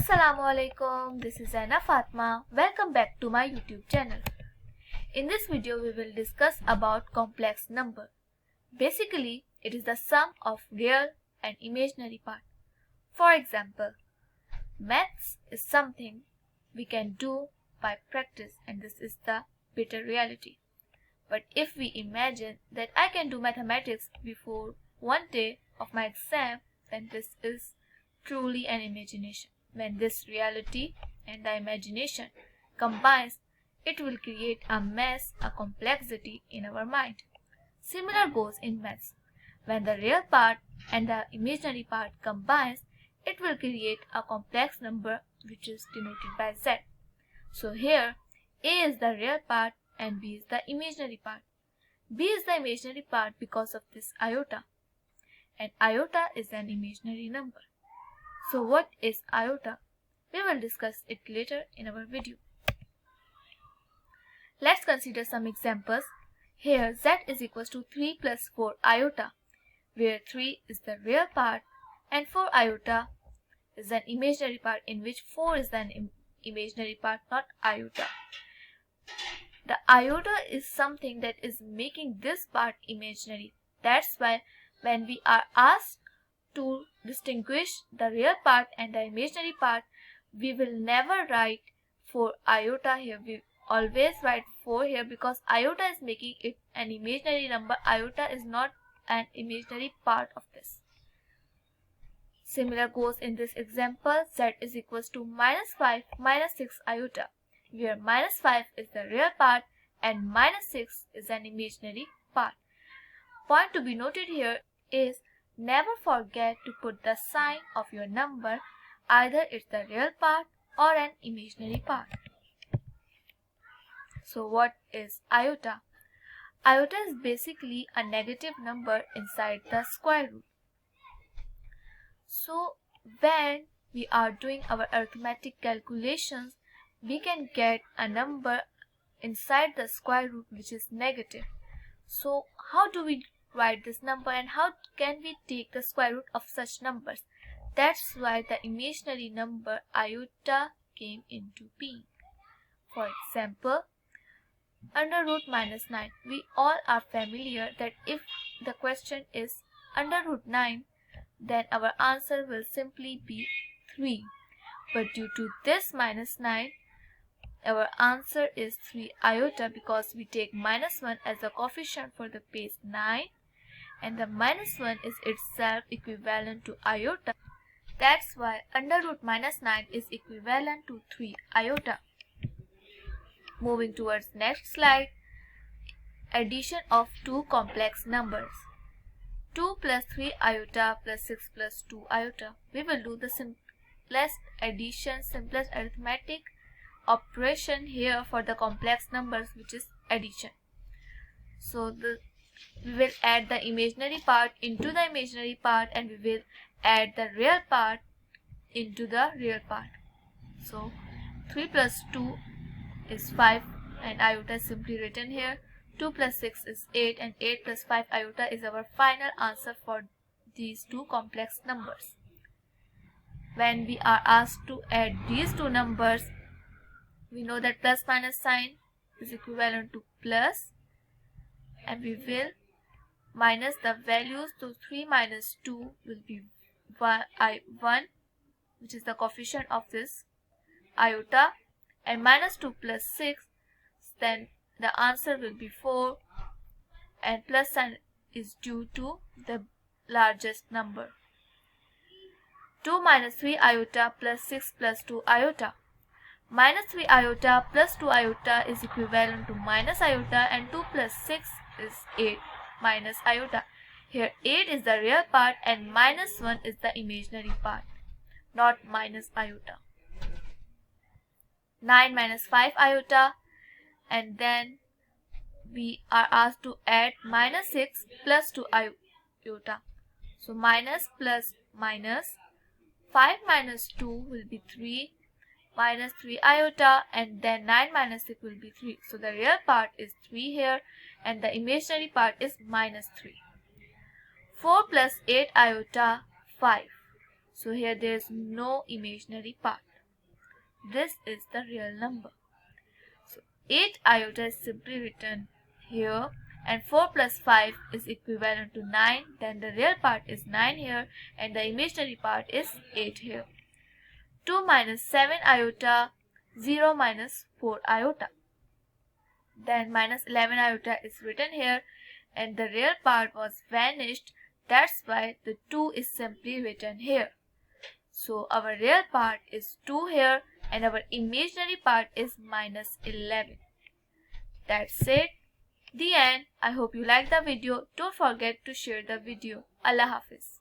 Assalamualaikum, this is Anna Fatma. Welcome back to my YouTube channel. In this video we will discuss about complex number. Basically, it is the sum of real and imaginary part. For example, maths is something we can do by practice, and this is the bitter reality. But if we imagine that I can do mathematics before one day of my exam, then this is truly an imagination. When this reality and the imagination combines, it will create a mess, a complexity in our mind. Similar goes in maths. When the real part and the imaginary part combines, it will create a complex number which is denoted by Z. So here, A is the real part and B is the imaginary part. B is the imaginary part because of this iota, and iota is an imaginary number. So what is iota? We will discuss it later in our video. Let's consider some examples. Here Z is equals to 3 plus 4 iota, where 3 is the real part and 4 iota is an imaginary part, in which 4 is an imaginary part, not iota. The iota is something that is making this part imaginary. That's why when we are asked to distinguish the real part and the imaginary part, we will never write 4 iota here. We always write 4 here because iota is making it an imaginary number. Iota is not an imaginary part of this. Similar goes in this example. Z is equals to minus 5 minus 6 iota, where minus 5 is the real part and minus 6 is an imaginary part. Point to be noted here is never forget to put the sign of your number, either it's the real part or an imaginary part. So what is iota? Iota is basically a negative number inside the square root. So when we are doing our arithmetic calculations, we can get a number inside the square root which is negative. So how do we write this number and how can we take the square root of such numbers? That's why the imaginary number iota came into being. For example, under root minus 9. We all are familiar that if the question is under root 9, then our answer will simply be 3. But due to this minus 9, our answer is 3 iota, because we take minus 1 as the coefficient for the base 9, and the minus 1 is itself equivalent to iota. That's why under root minus 9 is equivalent to 3 iota. Moving towards next slide, addition of two complex numbers. 2 plus 3 iota plus 6 plus 2 iota. We will do the simplest addition, simplest arithmetic operation here for the complex numbers, which is addition. So we will add the imaginary part into the imaginary part, and we will add the real part into the real part. So 3 plus 2 is 5 and iota is simply written here. 2 plus 6 is 8 and 8 plus 5 iota is our final answer for these two complex numbers. When we are asked to add these two numbers, we know that plus minus sign is equivalent to plus, and we will minus the values. So 3 minus 2 will be 1, which is the coefficient of this iota, and minus 2 plus 6, then the answer will be 4, and plus sign is due to the largest number. 2 minus 3 iota plus 6 plus 2 iota. Minus 3 iota plus 2 iota is equivalent to minus iota, and 2 plus 6 is 8 minus iota. Here 8 is the real part and minus 1 is the imaginary part, not minus iota. 9 minus 5 iota, and then we are asked to add minus 6 plus 2 iota. So minus plus minus, 5 minus 2 will be 3, minus 3 iota, and then 9 minus 6 will be 3. So the real part is 3 here and the imaginary part is minus 3. 4 plus 8 iota, 5. So here there is no imaginary part. This is the real number. So 8 iota is simply written here, and 4 plus 5 is equivalent to 9. Then the real part is 9 here and the imaginary part is 8 here. 2 minus 7 iota, 0 minus 4 iota. Then minus 11 iota is written here and the real part was vanished. That's why the 2 is simply written here. So our real part is 2 here and our imaginary part is minus 11. That's it. The end. I hope you liked the video. Don't forget to share the video. Allah Hafiz.